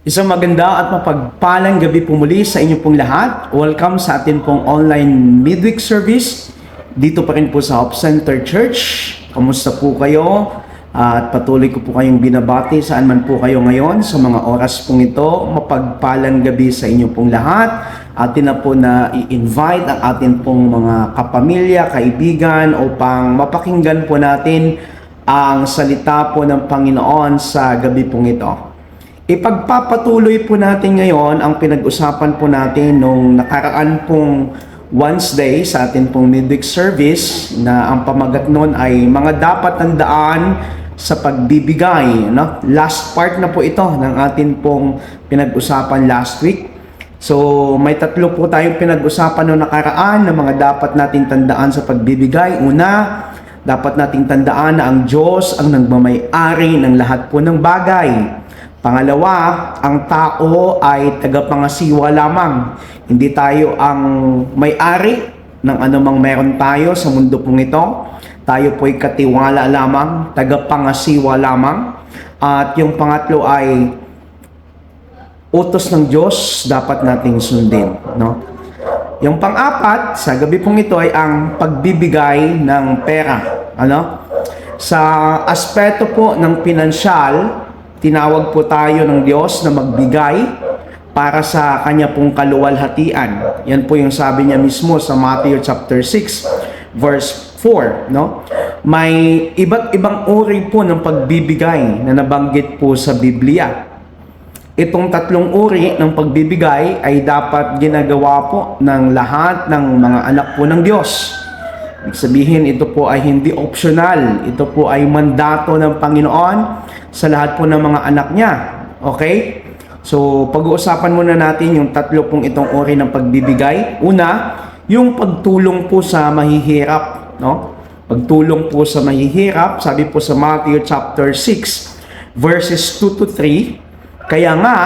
Isang maganda at mapagpalang gabi po muli sa inyo pong lahat. Welcome sa atin pong online midweek service dito pa rin po sa Hope Center Church. Kamusta po kayo? At patuloy ko po kayong binabati saan man po kayo ngayon sa mga oras pong ito. Mapagpalang gabi sa inyo pong lahat. Atin na po na i-invite ang atin pong mga kapamilya, kaibigan upang mapakinggan po natin ang salita po ng Panginoon sa gabi pong ito. Ipagpapatuloy po natin ngayon ang pinag-usapan po natin nung nakaraan pong Wednesday sa atin pong midweek service na ang pamagat nun ay mga dapat tandaan sa pagbibigay. No? Last part na po ito ng atin pong pinag-usapan last week. So may tatlo po tayong pinag-usapan nung nakaraan na mga dapat nating tandaan sa pagbibigay. Una, dapat nating tandaan na ang Diyos ang nagmamay-ari ng lahat po ng bagay. Pangalawa, ang tao ay tagapangasiwa lamang. Hindi tayo ang may-ari ng anumang meron tayo sa mundo pong ito. Tayo po'y katiwala lamang, tagapangasiwa lamang. At yung pangatlo ay utos ng Diyos dapat nating sundin. No? Yung pang-apat, sa gabi pong ito ay ang pagbibigay ng pera. Ano? Sa aspeto po ng pinansyal, tinawag po tayo ng Diyos na magbigay para sa kanya pong kaluwalhatian. Yan po yung sabi niya mismo sa Matthew chapter 6 verse 4, no? May iba't ibang uri po ng pagbibigay na nabanggit po sa Biblia. Itong tatlong uri ng pagbibigay ay dapat ginagawa po ng lahat ng mga anak po ng Diyos. Ibig sabihin, ito po ay hindi optional. Ito po ay mandato ng Panginoon sa lahat po ng mga anak niya. Okay? So, pag-uusapan muna natin yung tatlo pong itong uri ng pagbibigay. Una, yung pagtulong po sa mahihirap. No? Pagtulong po sa mahihirap, sabi po sa Matthew chapter 6, verses 2 to 3, kaya nga,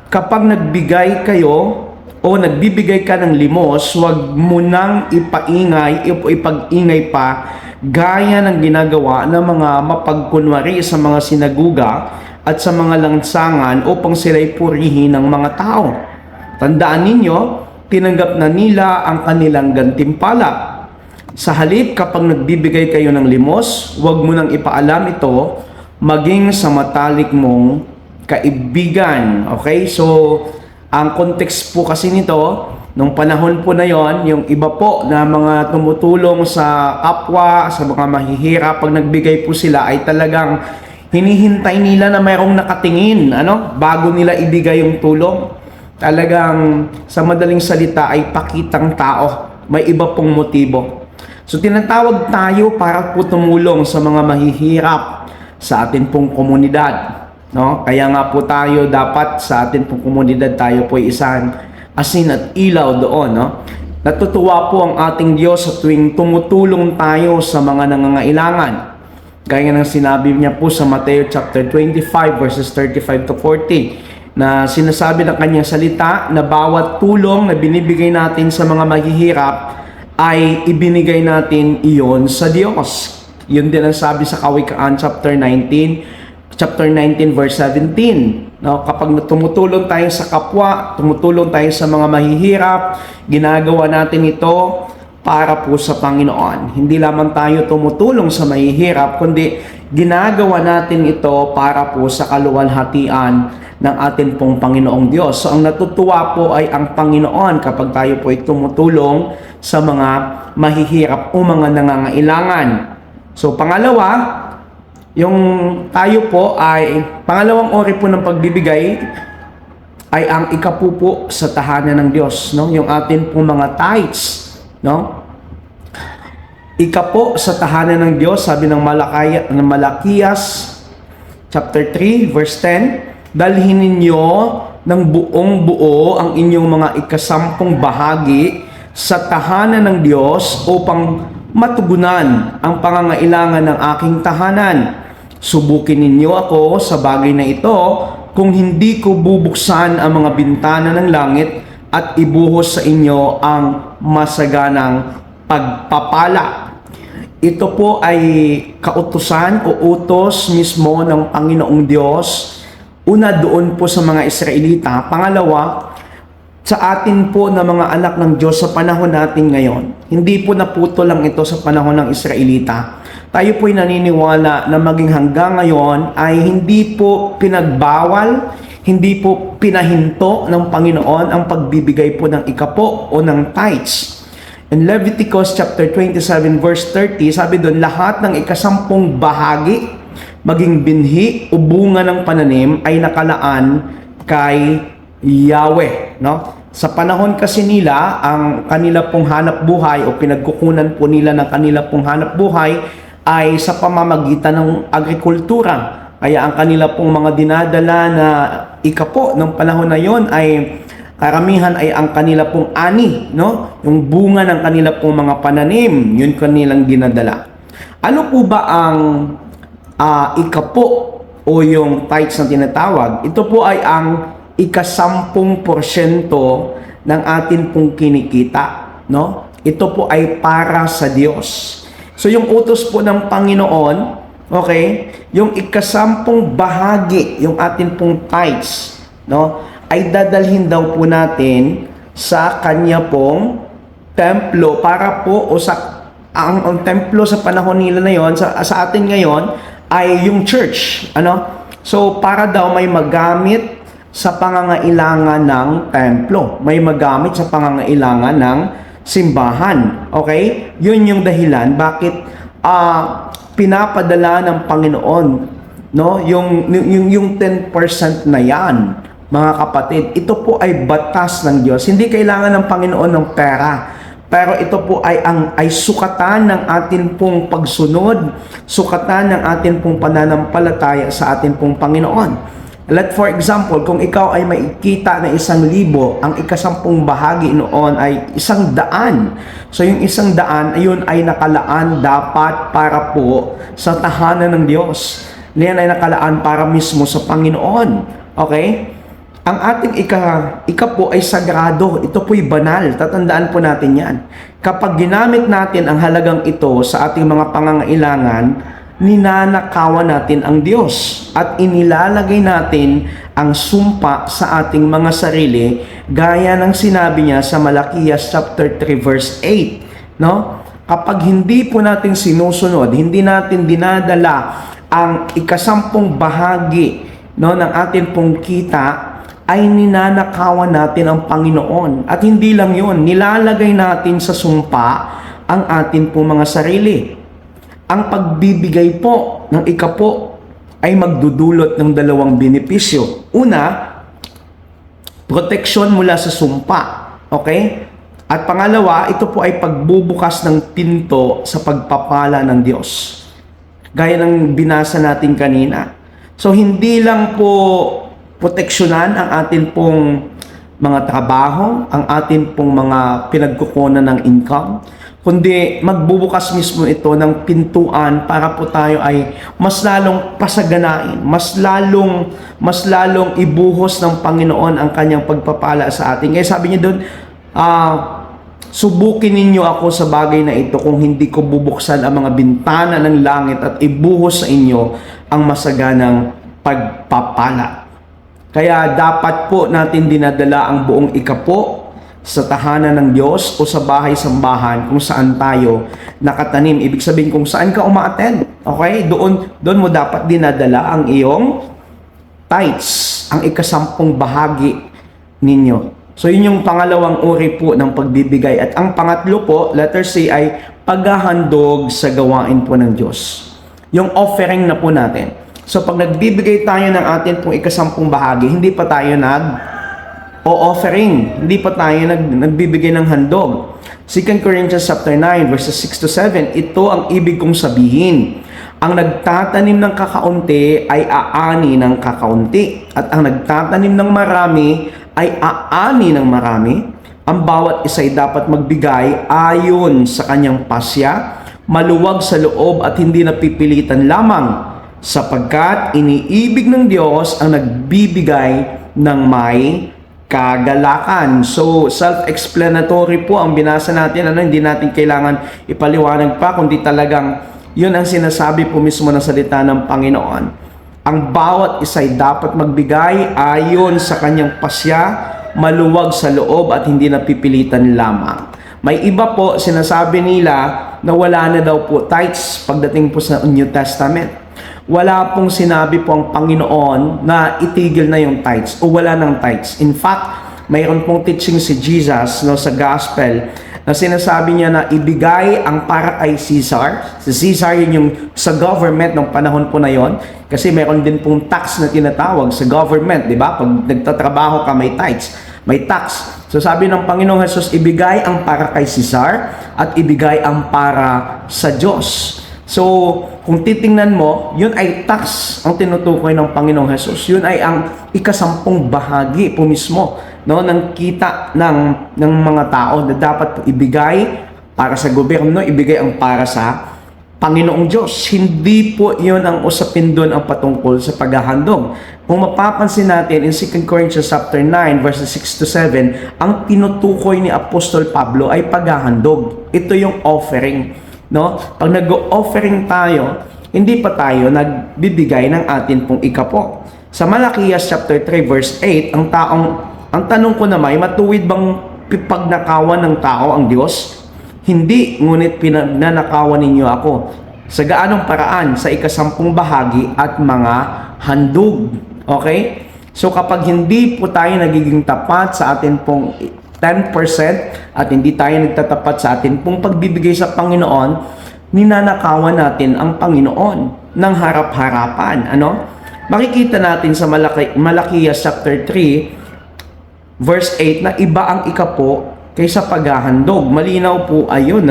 kapag nagbigay kayo o nagbibigay ka ng limos, huwag mo nang ipag-ingay pa gaya ng ginagawa ng mga mapagkunwari sa mga sinaguga at sa mga lansangan upang sila'y purihin ng mga tao. Tandaan ninyo, tinanggap na nila ang kanilang gantimpala. Sa halip, kapag nagbibigay kayo ng limos, huwag mo nang ipaalam ito maging sa matalik mong kaibigan. Okay? So, ang context po kasi nito, nung panahon po na yon, yung iba po na mga tumutulong sa kapwa, sa mga mahihirap, pag nagbigay po sila ay talagang hinihintay nila na mayroong nakatingin, bago nila ibigay yung tulong. Talagang sa madaling salita ay pakitang tao. May iba pong motibo. So tinatawag tayo para po tumulong sa mga mahihirap sa atin pong komunidad. No? Kaya nga po tayo dapat sa atin pong komunidad tayo po isang asin at ilaw doon. No? Natutuwa po ang ating Diyos sa tuwing tumutulong tayo sa mga nangangailangan. Gaya ng sinabi niya po sa Matthew chapter 25 verses 35 to 40 na sinasabi ng kanyang salita na bawat tulong na binibigay natin sa mga mahihirap ay ibinigay natin iyon sa Diyos. Yun din ang sabi sa Kawikaan chapter 19 verse 17. No, kapag tumutulong tayo sa kapwa, tumutulong tayo sa mga mahihirap, ginagawa natin ito para po sa Panginoon. Hindi lamang tayo tumutulong sa mahihirap, kundi ginagawa natin ito para po sa kaluwalhatian ng atin pong Panginoong Diyos. So ang natutuwa po ay ang Panginoon kapag tayo po ay tumutulong sa mga mahihirap o mga nangangailangan. So pangalawa, yung tayo po ay, pangalawang uri po ng pagbibigay ay ang ikapupo sa tahanan ng Diyos. No? Yung atin po mga tithes. No? Ikapo sa tahanan ng Diyos, sabi ng Malakias chapter 3 verse 10, dalhin ninyo ng buong buo ang inyong mga ikasampung bahagi sa tahanan ng Diyos upang matugunan ang pangangailangan ng aking tahanan. Subukin ninyo ako sa bagay na ito kung hindi ko bubuksan ang mga bintana ng langit at ibuhos sa inyo ang masaganang pagpapala. Ito po ay kautusan o utos mismo ng Panginoong Diyos Una, doon po sa mga Israelita. Pangalawa, sa atin po na mga anak ng Diyos sa panahon natin ngayon. Hindi po naputo lang ito sa panahon ng Israelita. Tayo po'y naniniwala na maging hanggang ngayon ay hindi po pinagbawal, hindi po pinahinto ng Panginoon ang pagbibigay po ng ikapo o ng tithes. In Leviticus chapter 27 verse 30, sabi doon, lahat ng ikasampung bahagi, maging binhi o bunga ng pananim ay nakalaan kay Yahweh, no? Sa panahon kasi nila, ang kanila pong hanap buhay o pinagkukunan po nila ng kanila pong hanap buhay ay sa pamamagitan ng agrikultura. Kaya ang kanila pong mga dinadala na ikapo ng panahon na yon ay karamihan ay ang kanila pong ani, no? Yung bunga ng kanila pong mga pananim, yun kanilang dinadala. Ano po ba ang ikapo o yung tithes na tinatawag? Ito po ay ang ika-10% ng atin pong kinikita, no? Ito po ay para sa Diyos. So yung utos po ng Panginoon, okay, yung ika-10 bahagi, yung atin pong tithes, no, ay dadalhin daw po natin sa kanya pong templo para po o sa ang templo sa panahon nila na yon sa atin ngayon ay yung church, ano? So para daw may magamit sa pangangailangan ng templo. May magamit sa pangangailangan ng simbahan. Okay? Yun yung dahilan bakit pinapadala ng Panginoon, no? Yung 10% na yan, mga kapatid, ito po ay batas ng Diyos. Hindi kailangan ng Panginoon ng pera. Pero ito po ay sukatan ng atin pong pagsunod, sukatan ng atin pong pananampalataya sa atin pong Panginoon. Let for example, kung ikaw ay maikita na 1,000, ang ika-10 bahagi noon ay 100. So yung 100, ayun ay nakalaan dapat para po sa tahanan ng Diyos. Yan ay nakalaan para mismo sa Panginoon. Okay? Ang ating ika po ay sagrado. Ito po'y banal. Tatandaan po natin yan. Kapag ginamit natin ang halagang ito sa ating mga pangangailangan, ninanakawan natin ang Diyos at inilalagay natin ang sumpa sa ating mga sarili gaya ng sinabi niya sa Malakias chapter 3 verse 8, no? Kapag hindi po natin sinusunod, hindi natin dinadala ang ika-10 bahagi, no, ng ating pong kita, ay ninanakawan natin ang Panginoon. At hindi lang yun, nilalagay natin sa sumpa ang ating pong mga sarili. Ang pagbibigay po ng ikapo ay magdudulot ng 2 benepisyo. Una, proteksyon mula sa sumpa. Okay? At pangalawa, ito po ay pagbubukas ng pinto sa pagpapala ng Diyos. Gaya ng binasa natin kanina. So, hindi lang po proteksyonan ang atin pong mga trabaho, ang atin pong mga pinagkukunan ng income, kundi magbubukas mismo ito ng pintuan para po tayo ay mas lalong pasaganain, mas lalong ibuhos ng Panginoon ang kanyang pagpapala sa atin. Kaya sabi niya doon, subukin ninyo ako sa bagay na ito kung hindi ko bubuksan ang mga bintana ng langit at ibuhos sa inyo ang masaganang pagpapala. Kaya dapat po natin dinadala ang buong ikapo sa tahanan ng Diyos o sa bahay-sambahan kung saan tayo nakatanim. Ibig sabihin kung saan ka umaattend. Okay? Doon mo dapat dinadala ang iyong tithes, ang ika-10 bahagi ninyo. So yun yung pangalawang uri po ng pagbibigay. At ang pangatlo po, letter C, ay paghahandog sa gawain po ng Diyos. Yung offering na po natin. So pag nagbibigay tayo ng atin pong ika-10 bahagi, hindi pa tayo offering, hindi pa tayo nagbibigay ng handog. 2 Corinthians chapter 9 verses 6 to 7, ito ang ibig kong sabihin. Ang nagtatanim ng kakaunti ay aani ng kakaunti, at ang nagtatanim ng marami ay aani ng marami. Ang bawat isa ay dapat magbigay ayon sa kanyang pasya, maluwag sa loob at hindi napipilitan lamang, sapagkat iniibig ng Diyos ang nagbibigay ng may kagalakan. So, self-explanatory po ang binasa natin. Hindi natin kailangan ipaliwanag pa, kundi talagang yun ang sinasabi po mismo ng salita ng Panginoon. Ang bawat isa ay dapat magbigay ayon sa kanyang pasya, maluwag sa loob at hindi napipilitan lamang. May iba po, sinasabi nila na wala na daw po tithes pagdating po sa New Testament. Wala pong sinabi po ang Panginoon na itigil na yung tithes o wala ng tithes. In fact, mayroon pong teaching si Jesus sa gospel na sinasabi niya na ibigay ang para kay Caesar. Si Caesar yun yung sa government ng panahon po na yon. Kasi meron din pong tax na tinatawag sa government, di ba? Pag nagtatrabaho ka, may tithes, may tax. So sabi ng Panginoong Jesus, ibigay ang para kay Caesar at ibigay ang para sa Diyos. So, kung titingnan mo, yun ay tax ang tinutukoy ng Panginoong Jesus. Yun ay ang ikasampung bahagi po mismo, ng kita ng mga tao na dapat po ibigay para sa gobyerno, ibigay ang para sa Panginoong Diyos. Hindi po yun ang usapin doon ang patungkol sa paghahandog. Kung mapapansin natin in 2 Corinthians chapter 9 verses 6 to 7, ang tinutukoy ni Apostol Pablo ay paghahandog. Ito yung offering. Pag nag-offering tayo, hindi pa tayo nagbibigay ng atin pong ikapo. Sa Malakias chapter 3 verse 8, ang tanong ko naman, matuwid bang pagnakawan ng tao ang Diyos? Hindi, ngunit pinagnanakawan ninyo ako. Sa gaanong paraan? Sa ikasampung bahagi at mga handog. Okay? So kapag hindi po tayo nagiging tapat sa atin pong 10% at hindi tayo nagtatapat sa atin pong pagbibigay sa Panginoon, ninanakawan natin ang Panginoon ng harap-harapan. Makikita natin sa Malakias chapter 3 verse 8 na iba ang ikapo kaysa paghahandog. Malinaw po ayun,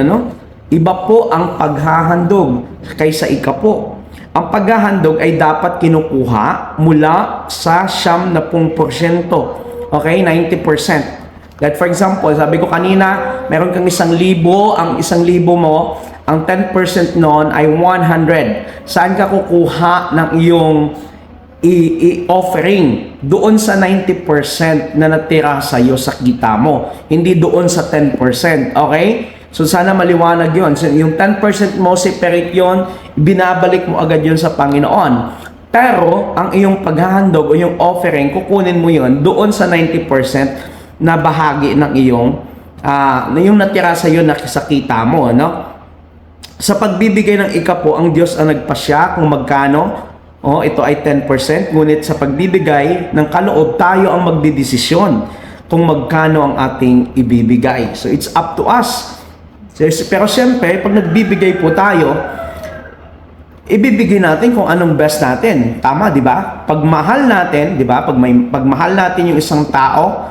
Iba po ang paghahandog kaysa ikapo. Ang paghahandog ay dapat kinukuha mula sa 90%. Okay, 90%. Like for example, sabi ko kanina, meron kang 1,000, ang 1,000 mo, ang 10% noon ay 100. Saan ka kukuha ng iyong i-offering? Doon sa 90% na natira sa iyo sa kita mo, hindi doon sa 10%. Okay? So sana maliwanag yun. So, yung 10% mo, separate yun, binabalik mo agad yun sa Panginoon. Pero, ang iyong paghahandog o yung offering, kukunin mo yun doon sa 90% na bahagi ng iyong yung natira sa iyo na kita mo, Sa pagbibigay ng ikapo, ang Diyos ang nagpasya kung magkano. Ito ay 10%, ngunit sa pagbibigay ng kaloob, tayo ang magdidesisyon kung magkano ang ating ibibigay. So it's up to us. Pero siyempre, pag nagbibigay po tayo, ibibigay natin kung anong best natin. Tama, di ba? Pagmahal natin, di ba? Pagmahal natin yung isang tao,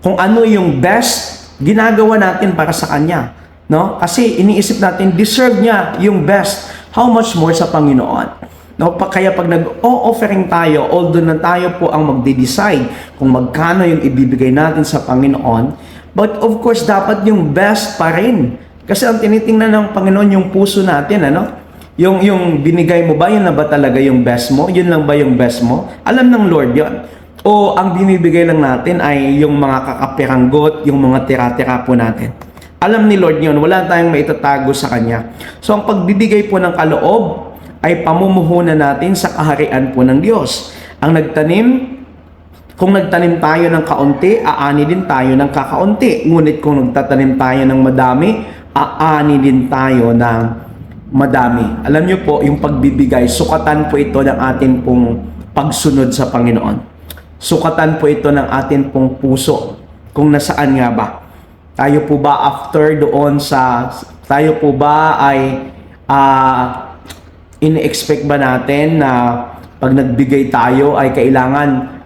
kung ano yung best, ginagawa natin para sa kanya. Kasi iniisip natin, deserve niya yung best. How much more sa Panginoon? Kaya pag nag-o-offering tayo, although na tayo po ang magde-decide kung magkano yung ibibigay natin sa Panginoon, but of course, dapat yung best pa rin. Kasi ang tinitingnan ng Panginoon yung puso natin, Yung binigay mo ba, yun na ba talaga yung best mo? Yun lang ba yung best mo? Alam ng Lord yun. O ang binibigay lang natin ay yung mga kakapiranggot, yung mga tira-tira po natin. Alam ni Lord yun, wala tayong maitatago sa Kanya. So ang pagbibigay po ng kaloob ay pamumuhunan natin sa kaharian po ng Diyos. Ang nagtanim, kung nagtanim tayo ng kaunti, aani din tayo ng kakaunti. Ngunit kung nagtatanim tayo ng madami, aani din tayo ng madami. Alam niyo po, yung pagbibigay, sukatan po ito ng atin pong pagsunod sa Panginoon. Sukatan po ito ng atin pong puso. Kung nasaan nga ba? Tayo po ba after doon tayo po ba ay ini-expect ba natin na pag nagbigay tayo ay kailangan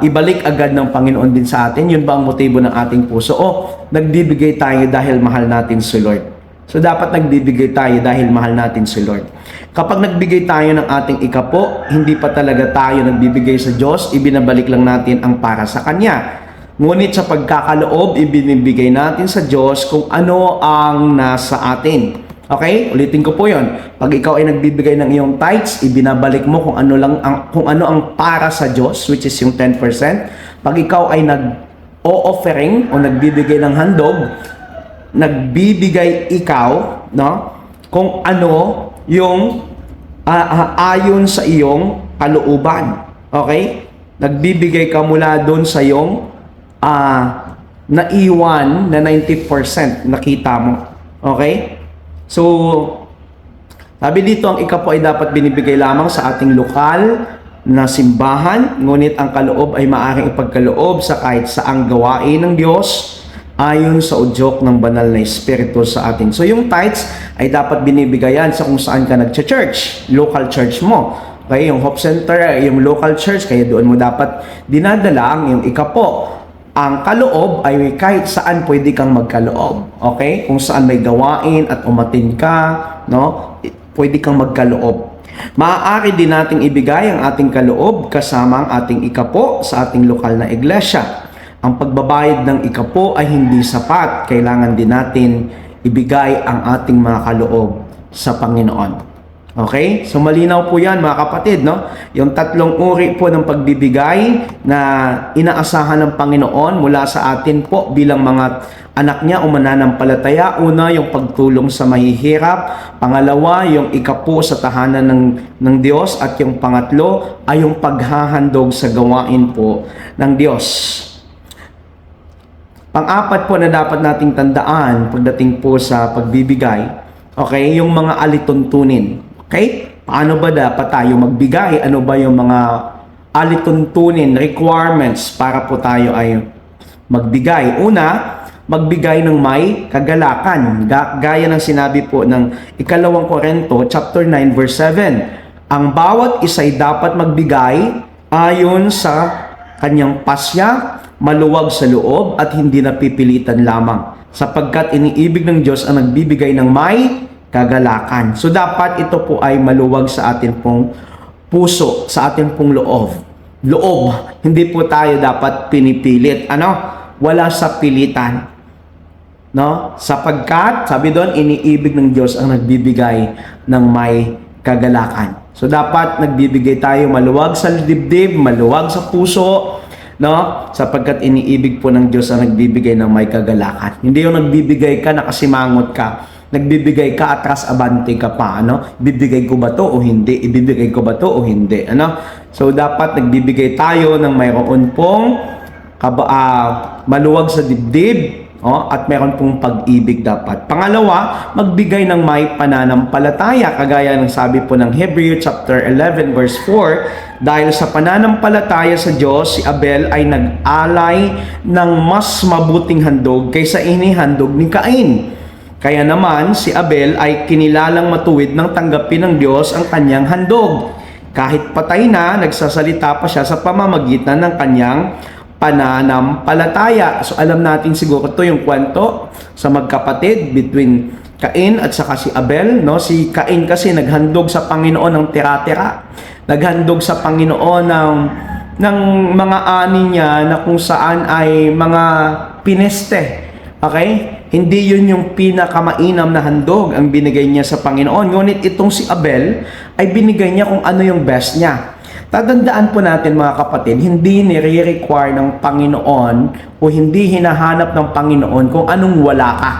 ibalik agad ng Panginoon din sa atin? Yun ba ang motibo ng ating puso? O nagbibigay tayo dahil mahal natin si Lord? So dapat nagbibigay tayo dahil mahal natin si Lord. Kapag nagbigay tayo ng ating ikapo, hindi pa talaga tayo nagbibigay sa Diyos, ibinabalik lang natin ang para sa Kanya. Ngunit sa pagkakaloob, ibinibigay natin sa Diyos kung ano ang nasa atin. Okay? Ulitin ko po 'yon. Pag ikaw ay nagbibigay ng iyong tithes, ibinabalik mo kung ano ang para sa Diyos, which is yung 10%. Pag ikaw ay nag-o-offering o nagbibigay ng handog, nagbibigay ikaw, kung ano yung ayon sa iyong kalooban. Okay? Nagbibigay ka mula doon sa iyong naiwan na 90% nakita mo. Okay? So, sabi dito, ang ika po ay dapat binibigay lamang sa ating lokal na simbahan, ngunit ang kaloob ay maaaring ipagkaloob sa kahit saang gawain ng Diyos ayon sa udyok ng banal na Espiritu sa atin. So yung tithes ay dapat binibigayan sa kung saan ka nagcha-church, local church mo. Okay, yung Hope Center, yung local church, kaya doon mo dapat dinadala ang yung ika po. Ang kaloob ay kahit saan pwede kang magkaloob. Okay? Kung saan may gawain at umatin ka, no? Pwede kang magkaloob. Maaari din nating ibigay ang ating kaloob kasama ang ating ikapo sa ating lokal na iglesia. Ang pagbabayad ng ikapo ay hindi sapat. Kailangan din natin ibigay ang ating mga kaloob sa Panginoon. Okay? So malinaw po yan mga kapatid, no? Yung tatlong uri po ng pagbibigay na inaasahan ng Panginoon mula sa atin po bilang mga anak niya o mananampalataya. Una, yung pagtulong sa mahihirap. Pangalawa, yung ikapo sa tahanan ng Diyos. At yung pangatlo ay yung paghahandog sa gawain po ng Diyos. Pang-apat po na dapat nating tandaan pagdating po sa pagbibigay, okay, yung mga alituntunin. Okay? Paano ba dapat tayo magbigay? Ano ba yung mga alituntunin, requirements para po tayo ay magbigay? Una, magbigay ng may kagalakan. Gaya ng sinabi po ng 2 Korinto chapter 9 verse 7. Ang bawat isa ay dapat magbigay ayon sa kanyang pasya, maluwag sa loob at hindi napipilitan lamang. Sapagkat iniibig ng Diyos ang nagbibigay ng may kagalakan. So dapat ito po ay maluwag sa atin pong puso, sa atin pong loob. Hindi po tayo dapat pinipilit. Wala sa pilitan. No? Sapagkat, sabi doon, iniibig ng Diyos ang nagbibigay ng may kagalakan. So dapat nagbibigay tayo maluwag sa dibdib, maluwag sa puso, no? Sapagkat iniibig po ng Diyos ang nagbibigay ng may kagalakan. Hindi yung nagbibigay ka, nakasimangot ka. Nagbibigay ka, atras abante ka pa, Bibigay ko ba to o hindi? Ibibigay ko ba to o hindi? So, dapat nagbibigay tayo ng mayroon pong maluwag sa dibdib, at mayroon pong pag-ibig dapat. Pangalawa, magbigay ng may pananampalataya, kagaya ng sabi po ng Hebrew chapter 11 verse 4, dahil sa pananampalataya sa Diyos, si Abel ay nag-alay ng mas mabuting handog kaysa inihandog ni Cain. Kaya naman, si Abel ay kinilalang matuwid nang tanggapin ng Diyos ang kanyang handog. Kahit patay na, nagsasalita pa siya sa pamamagitan ng kanyang pananampalataya. So alam natin siguro ito yung kwento sa magkapatid between Cain at saka si Abel. Si Cain kasi naghandog sa Panginoon ng tira-tira. Naghandog sa Panginoon ng mga ani niya na kung saan ay mga pineste. Okay? Hindi yun yung pinakamainam na handog ang binigay niya sa Panginoon. Ngunit itong si Abel ay binigay niya kung ano yung best niya. Tatandaan po natin mga kapatid, hindi nire-require ng Panginoon o hindi hinahanap ng Panginoon kung anong wala ka.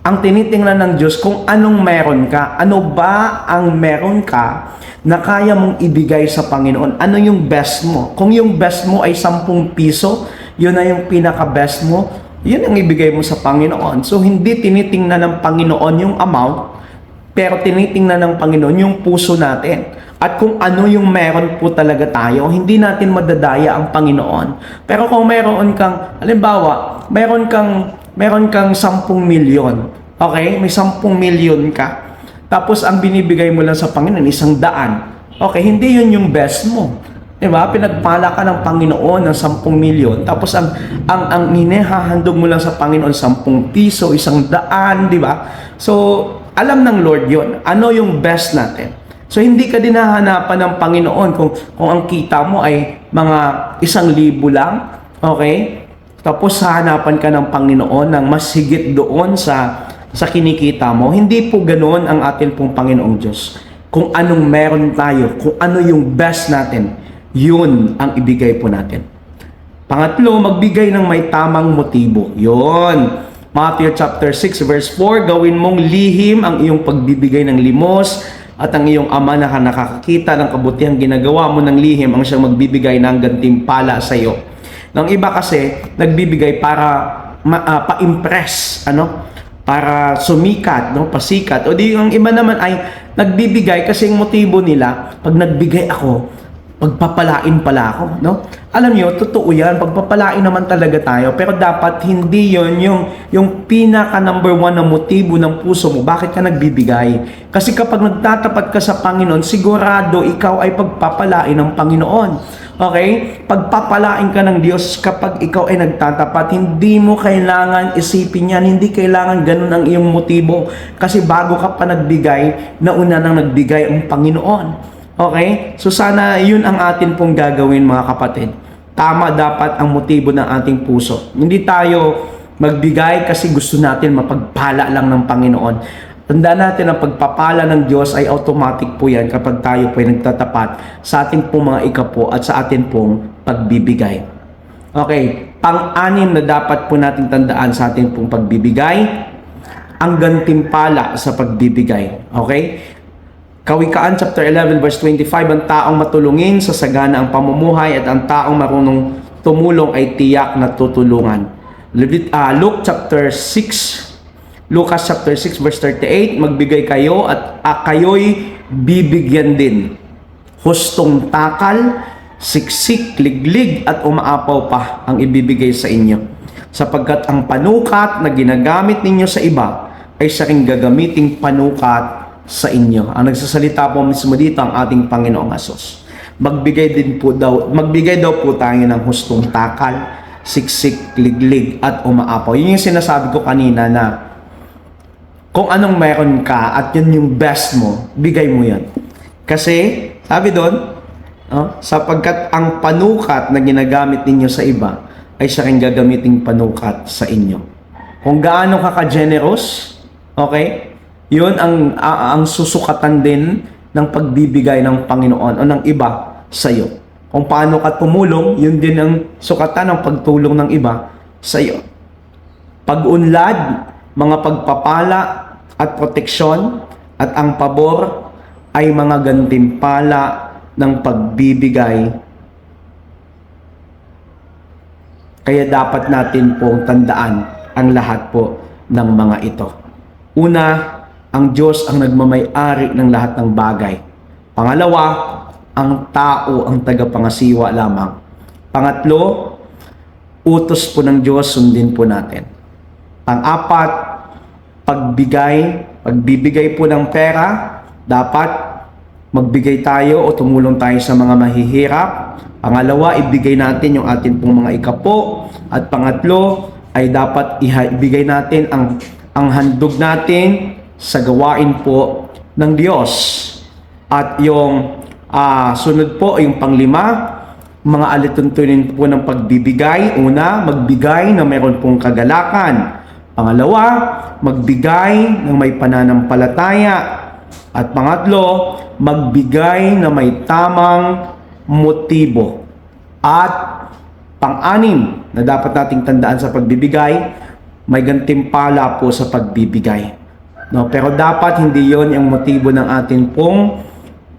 Ang tinitingnan ng Diyos kung anong meron ka. Ano ba ang meron ka na kaya mong ibigay sa Panginoon? Ano yung best mo? Kung yung best mo ay 10 piso, yun na yung pinaka-best mo, yun ang ibigay mo sa Panginoon. So, hindi tinitingnan ng Panginoon yung amount, pero tinitingnan ng Panginoon yung puso natin. At kung ano yung meron po talaga tayo, hindi natin madadaya ang Panginoon. Pero kung meron kang, halimbawa, meron kang 10 milyon, okay? May 10 milyon ka. Tapos, ang binibigay mo lang sa Panginoon, 100. Okay, hindi yun yung best mo. Diba? Pinagpala ka ng Panginoon ng 10 milyon. Tapos ang inihahandog mo lang sa Panginoon 10 piso, 100, di ba? So, alam ng Lord 'yon. Ano yung best natin? So, hindi ka din hahanapan ng Panginoon kung ang kita mo ay mga 1,000 lang, okay? Tapos hahanapan ka ng Panginoon ng mas higit doon sa kinikita mo. Hindi po ganoon ang atin pong Panginoong Diyos. Kung anong meron tayo, kung ano yung best natin, yun ang ibigay po natin. Pangatlo, magbigay ng may tamang motibo. Yun. Matthew chapter 6 verse 4, gawin mong lihim ang iyong pagbibigay ng limos at ang iyong ama na nakakakita ng kabutihang ginagawa mo ng lihim ang siyang magbibigay ng gantimpala sa iyo. Ng iba kasi, nagbibigay para pa-impress, para sumikat, pasikat. O di yung iba naman ay nagbibigay kasi yung motibo nila, pag nagbigay ako, pagpapalain pala ako, Alam niyo, totoo yan, pagpapalain naman talaga tayo, pero dapat hindi yon yung pinaka number one na motibo ng puso mo, bakit ka nagbibigay. Kasi kapag nagtatapat ka sa Panginoon, sigurado ikaw ay pagpapalain ng Panginoon. Okay? Pagpapalain ka ng Diyos kapag ikaw ay nagtatapat. Hindi mo kailangan isipin yan. Hindi kailangan ganun ang iyong motibo. Kasi bago ka pa nagbigay, nauna nang nagbigay ang Panginoon. Okay? So sana yun ang atin pong gagawin, mga kapatid. Tama dapat ang motibo ng ating puso. Hindi tayo magbigay kasi gusto natin mapagpala lang ng Panginoon. Tandaan natin ang pagpapala ng Diyos ay automatic po yan kapag tayo po ay nagtatapat sa ating pong mga ikapo at sa ating pong pagbibigay. Okay, pang-anim na dapat po natin tandaan sa ating pong pagbibigay, ang gantimpala sa pagbibigay. Okay? Kawikaan chapter 11 verse 25, ang taong matulungin sa sagana ang pamumuhay at ang taong marunong tumulong ay tiyak na tutulungan. Luke chapter 6, Lucas chapter 6 verse 38, magbigay kayo at kayo'y bibigyan din. Hustong takal, siksik, liglig at umaapaw pa ang ibibigay sa inyo. Sapagkat ang panukat na ginagamit ninyo sa iba ay siya ring gagamiting panukat sa inyo. Ang nagsasalita po mismo dito ang ating Panginoong Hesus. Magbigay daw po tayo ng hustong takal, siksik, liglig at umaapaw. Yun yung sinasabi ko kanina na kung anong meron ka at yun yung best mo, bigay mo yan. Kasi, sabi doon, sapagkat ang panukat na ginagamit ninyo sa iba ay siya rin gagamiting panukat sa inyo. Kung gaano ka ka-generous, okay, yun ang susukatan din ng pagbibigay ng Panginoon o ng iba sa iyo. Kung paano ka tumulong, yun din ang sukatan ng pagtulong ng iba sa iyo. Pag-unlad, mga pagpapala at proteksyon at ang pabor ay mga gantimpala ng pagbibigay. Kaya dapat natin pong tandaan ang lahat po ng mga ito. Una, ang Diyos ang nagmamay-ari ng lahat ng bagay. Pangalawa, ang tao ang tagapangasiwa lamang. Pangatlo, utos po ng Diyos, sundin po natin. Pang-apat, pagbibigay po ng pera, dapat magbigay tayo o tumulong tayo sa mga mahihirap. Pangalawa, ibigay natin yung atin pong mga ikapo. At pangatlo, ay dapat ibigay natin ang handog natin sa gawain po ng Diyos. At yung sunod po, yung panglima, mga alituntunin po ng pagbibigay. Una, magbigay na mayroon pong kagalakan. Pangalawa, magbigay ng may pananampalataya. At pangatlo, magbigay na may tamang motibo. At pang-anim na dapat nating tandaan sa pagbibigay, may gantimpala po sa pagbibigay. Pero dapat hindi yon yung motibo ng atin pong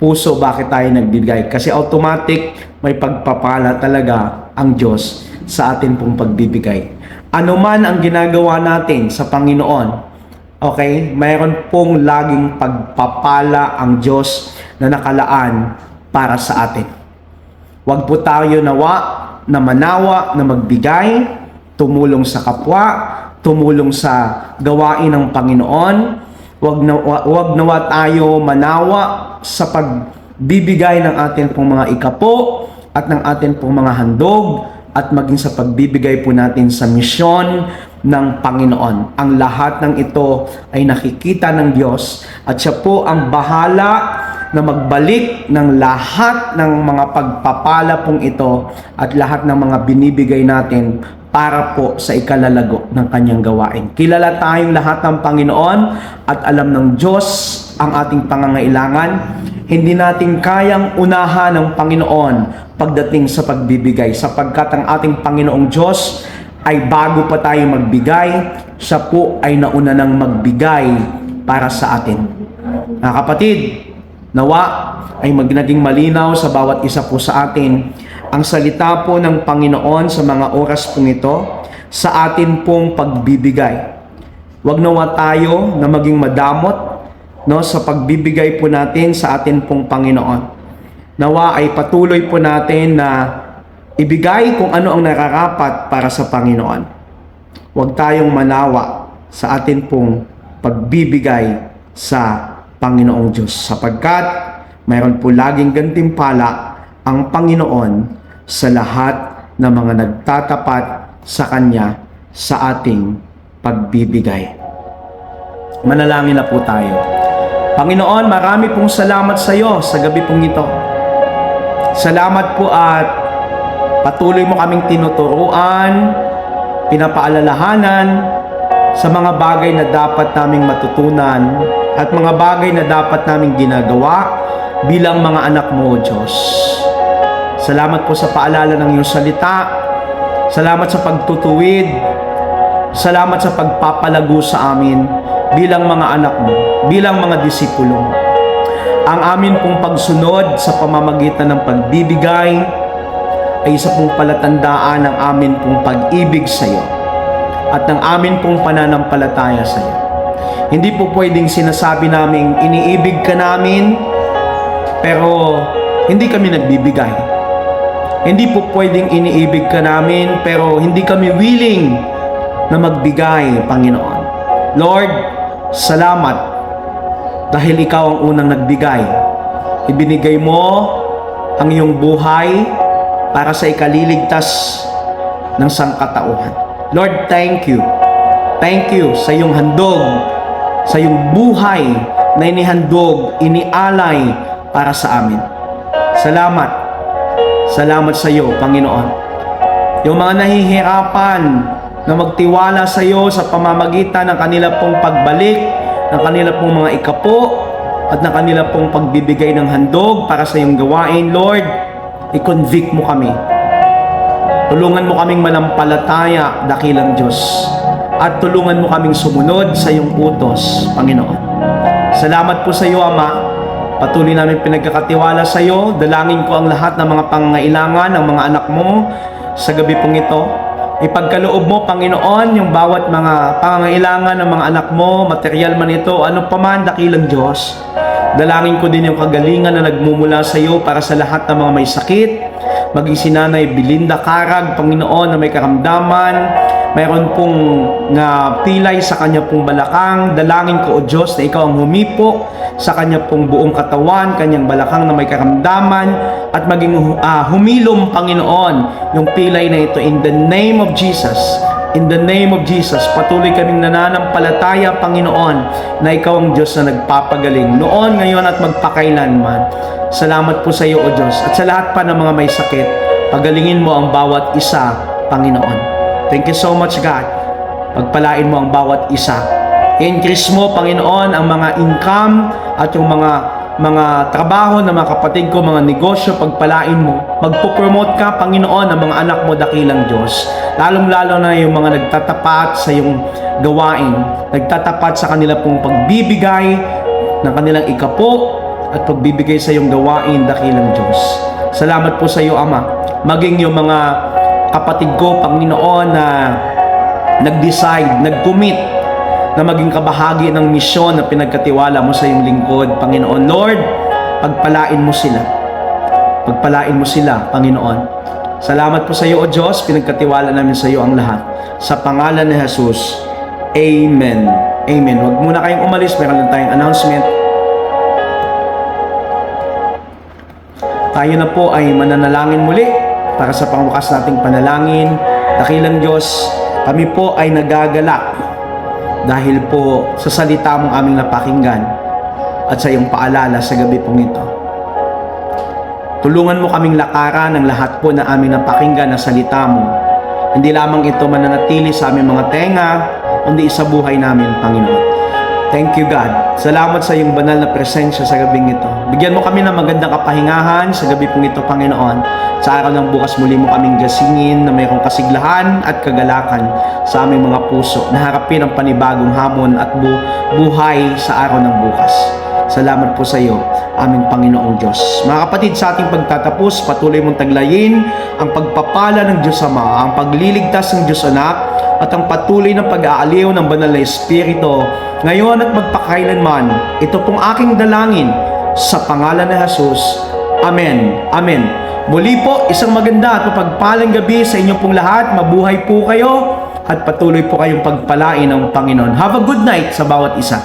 puso bakit tayo nagbibigay. Kasi automatic may pagpapala talaga ang Diyos sa atin pong pagbibigay. Ano man ang ginagawa natin sa Panginoon, okay, mayroon pong laging pagpapala ang Diyos na nakalaan para sa atin. Huwag po tayo manawa na magbigay, tumulong sa kapwa, tumulong sa gawain ng Panginoon. Huwag nawa tayo manawa sa pagbibigay ng atin pong mga ikapo at ng atin pong mga handog at maging sa pagbibigay po natin sa misyon ng Panginoon. Ang lahat ng ito ay nakikita ng Diyos at siya po ang bahala na magbalik ng lahat ng mga pagpapala pong ito at lahat ng mga binibigay natin para po sa ikalalago ng kanyang gawain. Kilala tayong lahat ng Panginoon at alam ng Diyos ang ating pangangailangan. Hindi natin kayang unahan ng Panginoon pagdating sa pagbibigay sapagkat ang ating Panginoong Diyos ay bago pa tayo magbigay, siya po ay nauna nang magbigay para sa atin. Mga kapatid, Nawa ay naging malinaw sa bawat isa po sa atin ang salita po ng Panginoon sa mga oras pong ito sa atin pong pagbibigay. Huwag nawa tayo na maging madamot sa pagbibigay po natin sa atin pong Panginoon. Nawa ay patuloy po natin na ibigay kung ano ang nararapat para sa Panginoon. Huwag tayong manawa sa atin pong pagbibigay sa Panginoong Diyos, sapagkat mayroon po laging gantimpala ang Panginoon sa lahat ng mga nagtatapat sa Kanya sa ating pagbibigay. Manalangin na po tayo. Panginoon, marami pong salamat sa iyo sa gabi pong ito. Salamat po at patuloy mo kaming tinuturuan, pinapaalalahanan sa mga bagay na dapat naming matutunan at mga bagay na dapat naming ginagawa bilang mga anak mo, O Diyos. Salamat po sa paalala ng iyong salita. Salamat sa pagtutuwid. Salamat sa pagpapalago sa amin bilang mga anak mo, bilang mga disipulo mo. Ang amin pong pagsunod sa pamamagitan ng pagbibigay ay isa pong palatandaan ng amin pong pag-ibig sa iyo at ng amin pong pananampalataya sa iyo. Hindi po pwedeng sinasabi naming iniibig ka namin, pero hindi kami nagbibigay. Hindi po pwedeng iniibig ka namin, pero hindi kami willing na magbigay, Panginoon. Lord, salamat dahil ikaw ang unang nagbigay. Ibinigay mo ang iyong buhay para sa ikaliligtas ng sangkatauhan. Lord, thank you. Thank you sa iyong handog, sa iyong buhay na inihandog, inialay para sa amin. Salamat. Salamat sa iyo, Panginoon. Yung mga nahihirapan na magtiwala sa iyo sa pamamagitan ng kanila pong pagbalik, ng kanila pong mga ikapo, at ng kanila pong pagbibigay ng handog para sa iyong gawain, Lord, i-convict mo kami. Tulungan mo kaming manampalataya, dakilang Diyos. At tulungan mo kaming sumunod sa iyong utos, Panginoon. Salamat po sa iyo, Ama. Patuloy namin pinagkakatiwala sa iyo. Dalangin ko ang lahat ng mga pangangailangan ng mga anak mo sa gabi pong ito. Ipagkaloob mo, Panginoon, yung bawat mga pangangailangan ng mga anak mo, material man ito, ano pa man, dakilang Diyos. Dalangin ko din yung kagalingan na nagmumula sa iyo para sa lahat ng mga may sakit, maging si Nanay Belinda Carag, Panginoon, na may karamdaman, mayroon pong pilay sa kanya pong balakang. Dalangin ko, O Diyos, na ikaw ang humipo sa kanya pong buong katawan, kanyang balakang na may karamdaman, at maging humilom, Panginoon, yung pilay na ito in the name of Jesus. In the name of Jesus, patuloy kaming nananampalataya, Panginoon, na ikaw ang Diyos na nagpapagaling noon, ngayon at magpakailanman. Salamat po sa iyo, O Diyos, at sa lahat pa ng mga may sakit, pagalingin mo ang bawat isa, Panginoon. Thank you so much, God. Pagpalain mo ang bawat isa. Increase mo, Panginoon, ang mga income at yung mga trabaho ng mga kapatid ko, mga negosyo, pagpalain mo. Magpo-promote ka, Panginoon, ang mga anak mo, dakilang Diyos. Lalong-lalo na yung mga nagtatapat sa iyong gawain, nagtatapat sa kanila pong pagbibigay ng kanilang ikapo at pagbibigay sa iyong gawain, dakilang Diyos. Salamat po sa iyo, Ama. Maging yung mga kapatid ko, Panginoon, na nag-decide, nag-commit na maging kabahagi ng misyon na pinagkatiwala mo sa iyong lingkod, Panginoon. Lord, pagpalain mo sila. Pagpalain mo sila, Panginoon. Salamat po sa iyo, O Diyos. Pinagkatiwala namin sa iyo ang lahat. Sa pangalan ni Jesus. Amen. Amen. Huwag muna kayong umalis. Meron lang tayong announcement. Tayo na po ay mananalangin muli para sa pangwakas nating panalangin. Dakilang Diyos, kami po ay nagagalak dahil po sa salita mong aming napakinggan at sa iyong paalala sa gabi pong ito. Tulungan mo kaming lakaran ng lahat po na aming napakinggan na salita mo. Hindi lamang ito mananatili sa aming mga tenga, kundi sa buhay namin, Panginoon. Thank you, God. Salamat sa iyong banal na presensya sa gabing ito. Bigyan mo kami ng magandang kapahingahan sa gabi pong ito, Panginoon. Sa araw ng bukas muli mo kaming gasingin na mayroong kasiglahan at kagalakan sa aming mga puso na harapin ang panibagong hamon at buhay sa araw ng bukas. Salamat po sa iyo. aming Panginoong Diyos. Mga kapatid, sa ating pagtatapos, patuloy mong taglayin ang pagpapala ng Diyos Ama, ang pagliligtas ng Diyos Anak, at ang patuloy na pag-aaliw ng banal na Espiritu ngayon at magpakailanman. Ito pong aking dalangin sa pangalan ni Jesus. Amen. Amen. Muli po, isang maganda at mapagpalang gabi sa inyo pong lahat. Mabuhay po kayo at patuloy po kayong pagpalain ng Panginoon. Have a good night sa bawat isa.